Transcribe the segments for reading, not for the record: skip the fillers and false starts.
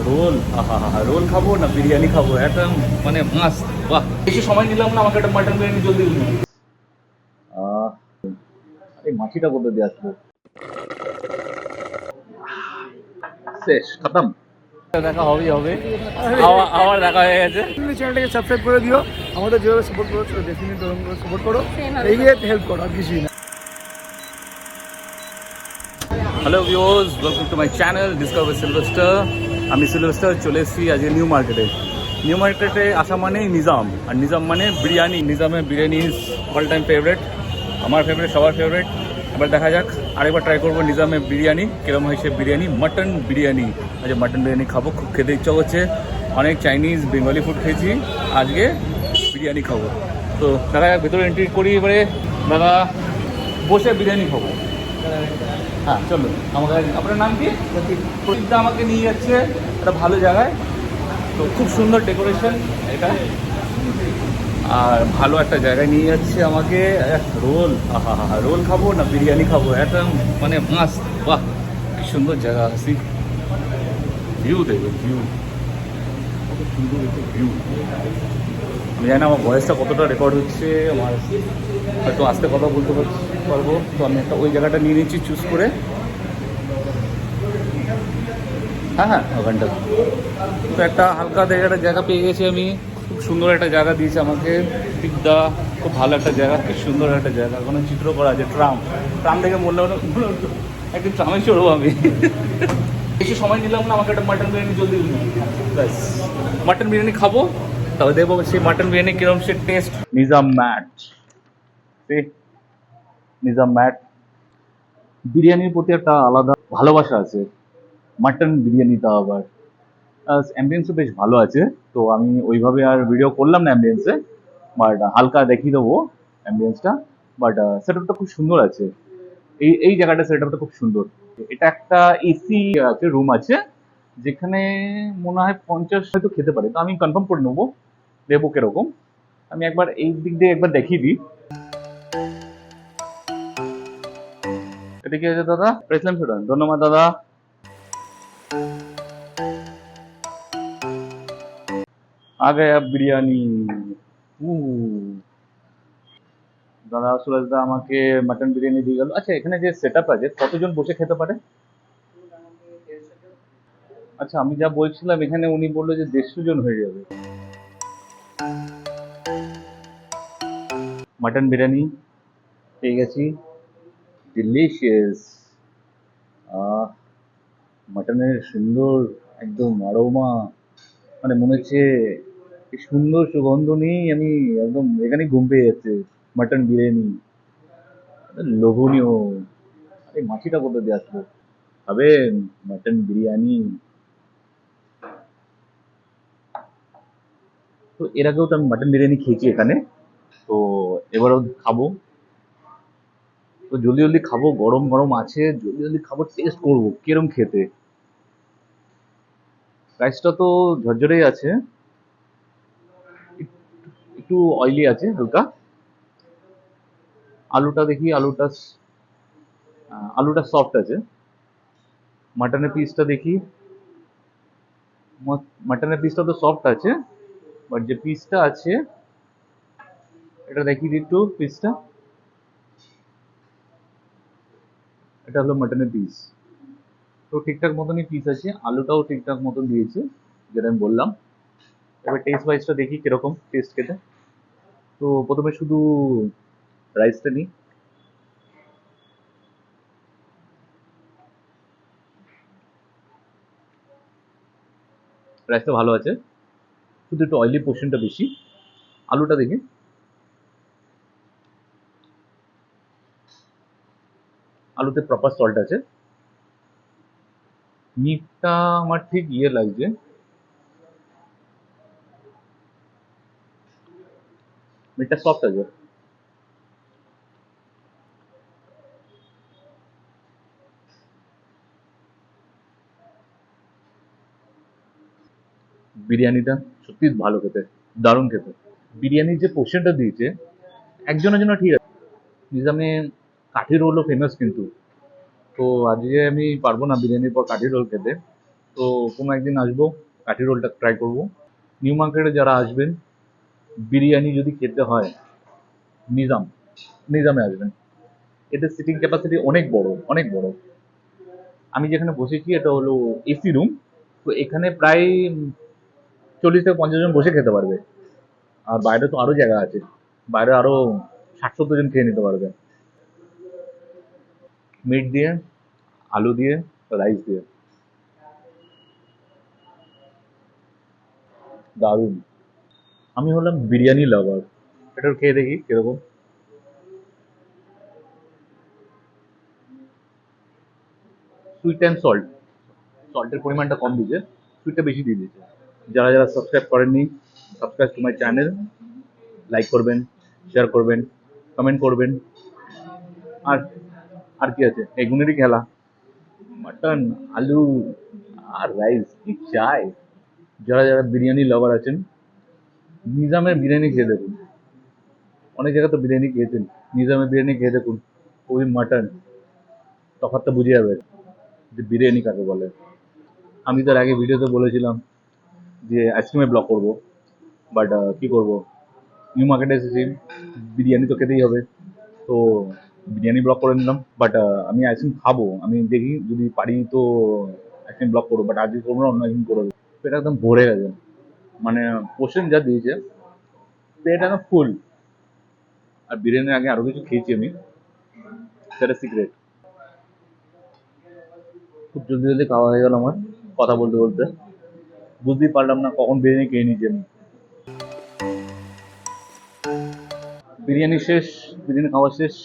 Role, আহা হা, role খাবো না বিরিয়ানি খাবো, একদম মানে মাস্ট। বাহ, বেশি সময় নিলাম না, আমাকে একটা মাটন বিরিয়ানি জলদি দিন। এই মাছিটা কোথা দিয়ে আসলো? শেষ, খতম। দেখা হবেই হবে, আবার দেখা হয়ে গেছে। চ্যানেলটাকে সাবস্ক্রাইব করে দিও, আমাদের যেভাবে সাপোর্ট করো ডেফিনেটলি ওরকম করে সাপোর্ট করো, এগিয়ে হেল্প করো, আর কিছুই না। Hello viewers, welcome to my channel discover Sylvester. আমি সিলভাস্টার চলে এসেছি আজকে নিউ মার্কেটে। নিউ মার্কেটে আসা মানেই নিজাম, আর নিজাম মানে বিরিয়ানি। নিজামের biryani is all time favourite, আমার ফেভারিট, সবার ফেভারিট। এবার দেখা যাক, আরেকবার ট্রাই করবো নিজামের বিরিয়ানি, কিরম হয় সে বিরিয়ানি, মাটন বিরিয়ানি। আজকে মাটন বিরিয়ানি খাবো, খুব খেতে ইচ্ছা করছে। অনেক চাইনিজ বেঙ্গলি ফুড খেয়েছি, আজকে বিরিয়ানি খাবো। তো দেখা যাক, ভেতরে এন্ট্রি করি, এবারে দাদা বসে বিরিয়ানি খাবো। হ্যাঁ চলুন, আমাকে, আপনার নাম কি? প্রদীপদা আমাকে নিয়ে যাচ্ছে একটা ভালো জায়গায়, তো খুব সুন্দর ডেকোরেশন এটা, আর ভালো একটা জায়গায় নিয়ে যাচ্ছে আমাকে। রোল, আহা হা, রোল খাবো না বিরিয়ানি খাবো, একদম মানে মাস্ট। বাহ, কি সুন্দর জায়গা, আসি ভিউ দেখবে, ভিউ কত সুন্দর একটা ভিউ। আমি জানি না আমার ভয়েসটা কতটা রেকর্ড হচ্ছে, আমার হয়তো আস্তে কথা বলতে পারবো, তো আমি একটা ওই জায়গাটা নিয়ে নিচ্ছি চুজ করে। হ্যাঁ হ্যাঁ, ওখানটা তো একটা হালকা একটা জায়গা পেয়ে গেছি আমি। খুব সুন্দর একটা জায়গা দিয়েছে আমাকে পিকদা, খুব ভালো একটা জায়গা, খুব সুন্দর একটা জায়গা। কোনো চিত্র করা আছে, ট্রাম, ট্রাম দেখে মনে হলো একদিন ট্রামে চড়বো আমি। বেশি সময় নিলাম না, আমাকে একটা মাটন বিরিয়ানি জলদি দিন। ব্যাস, মাটন বিরিয়ানি খাবো, তবে দেখবো সেই মাটন বিরিয়ানি কিরম সে টেস্ট। নিজাম ম্যাট, নিজাম ম্যাট বিরিয়ানির প্রতি একটা আলাদা ভালোবাসা আছে, মাটন বিরিয়ানিটা আবার। অ্যাম্বিয়েন্সও বেশ ভালো আছে, তো আমি ওইভাবে আর ভিডিও করলাম না অ্যাম্বিয়েন্সে, বাট হালকা দেখিয়ে দেবো অ্যাম্বিয়েন্সটা। বাট সেট আপটা খুব সুন্দর আছে, এই এই জায়গাটা সেট আপটা খুব সুন্দর। এটা একটা এসি রুম আছে, যেখানে মনে হয় 50 হয়তো খেতে পারে, তো আমি কনফার্ম করে নেবো, দেবো কিরকম। আমি একবার এই দিক দিয়ে একবার দেখিয়ে দিই। এটা কি আছে দাদা? প্রেসলাম সেটা, ধন্যবাদ দাদা। आ गया বিরিয়ানি। দাদা সুরজ দা আমাকে মাটন বিরিয়ানি দিয়ে গেল। আচ্ছা, এখানে যে সেট আপ আছে, কতজন বসে খেতে পারে? আচ্ছা, আমি যা বলছিলাম এখানে উনি বললো যে 150 জন হয়ে যাবে। মাটন বিরিয়ানি পেয়ে গেছি, ডিলিশিয়াস। আহ, মাটনের সুন্দর একদম অ্যারোমা, মানে মনে হচ্ছে কি সুন্দর সুগন্ধ নেই, আমি একদম এখানে ঘুম পেয়ে যাচ্ছে। মাটন বিরিয়ানি লোভনীয়। এই মাছিটা কোথা দিয়ে আসলো? খাবেন মাটন বিরিয়ানি? তো এর আগেও তো আমি মাটন বিরিয়ানি খেয়েছি এখানে, তো এবারও খাবো। তো জলদি জলদি খাবো, গরম গরম আছে, জলদি জলদি খাবো, টেস্ট করবো কিরম খেতে। রাইসটা তো ঝরঝরেই আছে, একটু অয়েলি আছে হালকা। আলুটা দেখি, আলুটা সফট আছে। মাটনের পিসটা দেখি, মাটনের পিসটা তো সফট আছে, বাট যে পিসটা আছে এটা দেখি দিই একটু পিসটা। এটা হলো মাটনের পিস, তো ঠিকঠাক মতনই পিস আছে, আলুটাও ঠিকঠাক মতন দিয়েছে, যেটা আমি বললাম। এবার টেস্ট ওয়াইজটা দেখি কিরকম টেস্ট খেতে। তো প্রথমে শুধু রাইসটা নিই। রাইসটা ভালো আছে, শুধু একটু অয়েলি পোর্শনটা বেশি। আলুটা দেখি, আলুতে প্রপার সল্ট আছে। মিটটা আমার ঠিক ইয়ে লাগছে, মিটটা সফট আছে। বিরিয়ানিটা সত্যি ভালো খেতে, দারুণ খেতে। বিরিয়ানির যে পোর্শনটা দিয়েছে একজনের জন্য ঠিক আছে। নিজামে কাঠি রোলও ফেমাস কিন্তু, তো আজকে আমি পারবো না বিরিয়ানির পর কাঠি রোল খেতে, তো কোনো একদিন আসবো, কাঠি রোলটা ট্রাই করব। নিউ মার্কেটে যারা আসবেন, বিরিয়ানি যদি খেতে হয়, নিজামে আসবেন। এদের সিটিং ক্যাপাসিটি অনেক বড়, অনেক বড়। আমি যেখানে বসেছি এটা হলো এসি রুম। তো এখানে প্রায় 40 থেকে 50 জন বসে খেতে পারবে। আর বাইরে তো আরো জায়গা আছে, বাইরে আরো 60-70 জন খেয়ে নিতে পারবে। মিট দিয়ে, আলু দিয়ে, রাইস দিয়ে, দারুণ। আমি হলাম বিরিয়ানি লাভার। এটা খেয়ে দেখি কিরকম। সুইট অ্যান্ড সল্টের পরিমাণটা কম দিয়েছে, সুইটটা বেশি দিয়ে দিয়েছে। যারা যারা সাবস্ক্রাইব করেননি, subscribe to my channel, like করবেন, শেয়ার করবেন, কমেন্ট করবেন। আর আর কি আছে, এগুনেরই খেলা। মাটন, আলু আর রাইস, কি চাই। যারা যারা বিরিয়ানি লাভার আছেন, নিজামের বিরিয়ানি খেয়ে দেখুন। অনেক জায়গায় তো বিরিয়ানি খেয়েছেন, নিজামের বিরিয়ানি খেয়ে দেখুন। ওই মাটন, তফাৎটা বুঝে যাবে যে বিরিয়ানি কাকে বলে। আমি তার আগে ভিডিওতে বলেছিলাম যে আইসক্রিমের ব্লগ করবো, বাট কি করব, নিউ মার্কেটে এসেছি, বিরিয়ানি তো খেতেই হবে। তো বিরিয়ানি ব্লগ করে নিলাম। বাট আমি আইসক্রিম খাবো, আমি দেখি যদি পারি তো আইসক্রিম ব্লগ করবো, বাট আজকে করবো না, অন্য একদিন করবো। পেট একদম ভরে গেছে, মানে পোর্শন যা দিয়েছে, পেট একদম ফুল। আর বিরিয়ানির আগে আরো কিছু খেয়েছি আমি, সেটা সিক্রেট। খুব জলদি জলদি খাওয়া হয়ে গেল আমার, কথা বলতে বলতে বুঝতেই পারলাম না কখন বিরিয়ানি খেয়ে নিয়েছি আমি। বিরিয়ানি শেষ, বিরিয়ানি খাওয়া শেষ।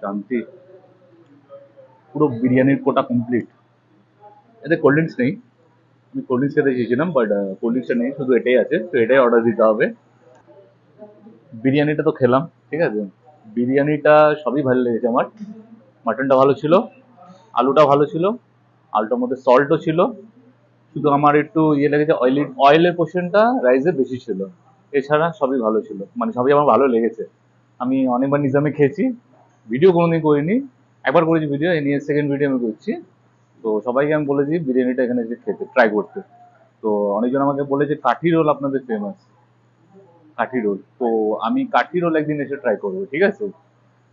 শান্তি, পুরো বিরিয়ানির কোটা কমপ্লিট। এতে কোল্ড ড্রিঙ্কস নেই, আমি কোল্ড ড্রিঙ্কস খেতে চেয়েছিলাম, বাট কোল্ড ড্রিঙ্কসটা নেই, শুধু এটাই আছে। তো এটাই অর্ডার দিতে হবে। বিরিয়ানিটা তো খেলাম, ঠিক আছে। বিরিয়ানিটা সবই ভালো লেগেছে আমার। মাটনটা ভালো ছিল, আলুটা ভালো ছিল, আলুটার মধ্যে সল্টও ছিল। শুধু আমার একটু ইয়ে লেগেছে, অয়েলের পোর্শনটা রাইসে বেশি ছিল। এছাড়া সবই ভালো ছিল, মানে সবই আমার ভালো লেগেছে। আমি অনেকবার নিজামে খেয়েছি, ভিডিও কোনোদিন করিনি, একবার করেছি ভিডিও, এই নিয়ে সেকেন্ড ভিডিও আমি করছি। তো সবাইকে আমি বলেছি বিরিয়ানিটা এখানে এসে খেতে, ট্রাই করতে। তো অনেকজন আমাকে বলেছে কাঠি রোল আপনাদের ফেমাস, কাঠি রোল। তো আমি কাঠি রোল একদিন এসে ট্রাই করবো, ঠিক আছে।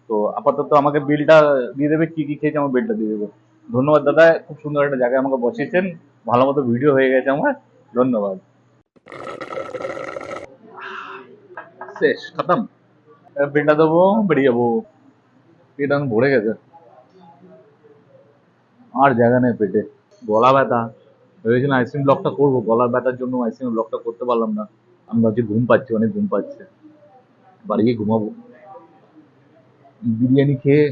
তো আপাতত আমাকে বিলটা দিয়ে দেবে, কি কি খেয়েছে আমার বিলটা দিয়ে দেবে। ধন্যবাদ দাদা, খুব সুন্দর একটা জায়গায় আমাকে বসিয়েছেন, ভালো মতো ভিডিও হয়ে গেছে আমার, ধন্যবাদ। শেষ, খতম। এবার বিলটা দেবো, বেরিয়ে যাবো। পেট এখন ভরে গেছে, আর জায়গা নেই পেটে। গলা ব্যথা, ভেবেছিলাম আইসক্রিম ব্লগটা করবো, গলার ব্যথার জন্য আইসক্রিম ব্লগটা করতে পারলাম না। আমি ভাবছি ঘুম পাচ্ছে, অনেক ঘুম পাচ্ছে, বাড়ি গিয়ে ঘুমাবো। বিরিয়ানি খেয়ে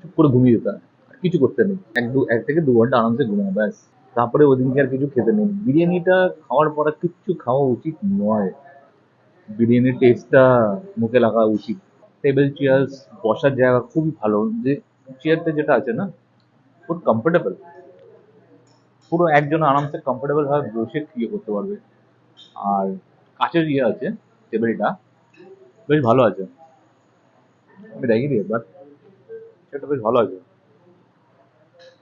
চুপ করে ঘুমিয়ে যেতে হয়, আর কিছু করতে নেই। 1 থেকে 2 ঘন্টা আরামসে ঘুমাবো, ব্যাস। তারপরে ওদিনকে আর কিছু খেতে নেই। বিরিয়ানিটা খাওয়ার পর আর কিচ্ছু খাওয়া উচিত নয়। বিরিয়ানির টেস্টটা মুখে লাগা উচিত। টেবিল চেয়ার্স, বসার জায়গা খুবই ভালো। যে চেয়ারটা যেটা আছে না, খুব কমফোর্টেবল, পুরো একজন আরামসে কমফোর্টেবল ভাবে বসে ইয়ে করতে পারবে। আর কাচের ইয়ে আছে, টেবিলটা বেশ ভালো আছে, আমি দেখি দিই একবার, সেটা বেশ ভালো আছে,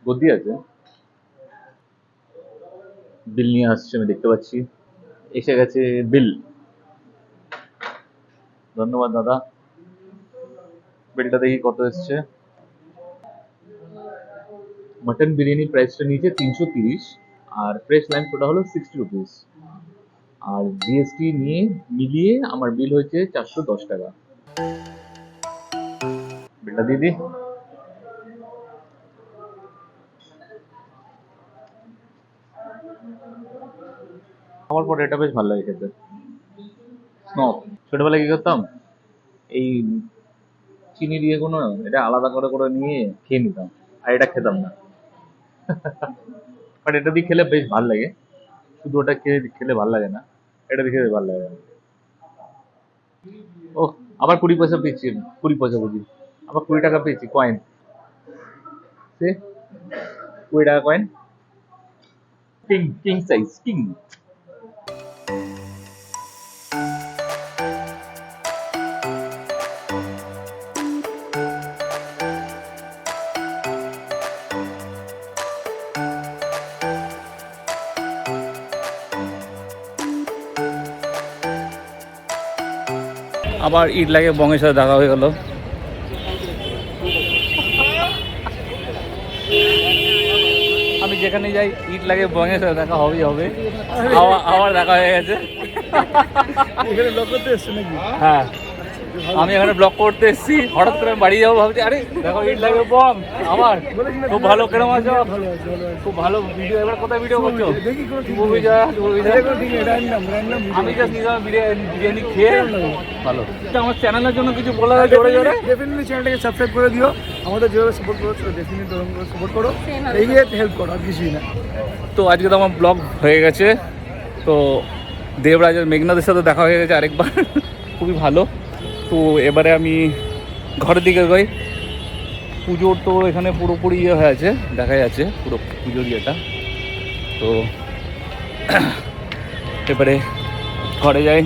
গদি আছে। বিল নিয়ে আসছে, আমি দেখতে পাচ্ছি এসে গেছে বিল। ধন্যবাদ দাদা। বিলটা দেখি কত এসছে। মটন বিরিয়ানি প্রাইসটা নিচে 330, আর ফ্রেশ লাইম সোডা হলো 60 রুপিস। আর জিএসটি নিয়ে মিলিয়ে আমার বিল হয়েছে 410 টাকা। বিলটা দিয়ে দিই। খাওয়ার পর এটা বেশ ভালো লাগে খেতে। স্নব, ছোটবেলায় কি করতাম, এই চিনি দিয়ে কোনো এটা আলাদা করে করে নিয়ে খেয়ে নিতাম, আর এটা খেতাম না। বাট এটা দিয়ে খেলে বেশ ভালো লাগে। শুধু ওটা খেয়ে খেলে ভালো লাগে না, এটা দিয়ে খেলে ভালো লাগে। ও, আবার 20 পয়সা পেয়েছি, 20 পয়সা বুঝি, আবার 20 টাকা পেয়েছি কয়েন। সে 20 টাকা coin, king, king size, king. আবার ইট লাগে বঙের সাথে দেখা হয়ে গেল। আমি যেখানে যাই ইট লাগে বঙের সাথে দেখা হবেই হবে। আবার দেখা হয়ে গেছে। এখানে ব্লগ করতে এসছো নাকি? হ্যাঁ, আমি এখানে ব্লগ করতে এসেছি, হঠাৎ করে আমি বাড়ি যাবো ভাবছি, আরে দেখো ইট লাগে বং। আবার খুব ভালো, কেরম আছো? ভালো আছে, ভালো আছে। খুব ভালো ভিডিও। এবার কোথায় ভিডিও করছো? দেখি কোনো ঠিক মুভি যা ঠিক র্যান্ডম আমি জাস্ট নিজাম বিরিয়ানি খেয়ে ভালো। আমার চ্যানেলের জন্য কিছু বলা হয় জোরে জোরে? ডেফিনেটলি চ্যানেলটাকে সাবস্ক্রাইব করে দিও। আমাদের যেভাবে সাপোর্ট করছো ডেফিনেটলি ওরকম করে সাপোর্ট করো, এগিয়ে হেল্প করো, আর কিছুই না। তো আজকে তো আমার ব্লগ হয়ে গেছে। তো দেবরাজের মেঘনাদের সাথে দেখা হয়ে গেছে আরেকবার। খুবই ভালো। তো এবারে আমি ঘরের দিকে যাই। পুজোর তো এখানে পুরোপুরি ইয়ে হয়ে আছে, দেখা যাচ্ছে পুরো পুজোর ইয়েটা। তো এবারে ঘরে যাই।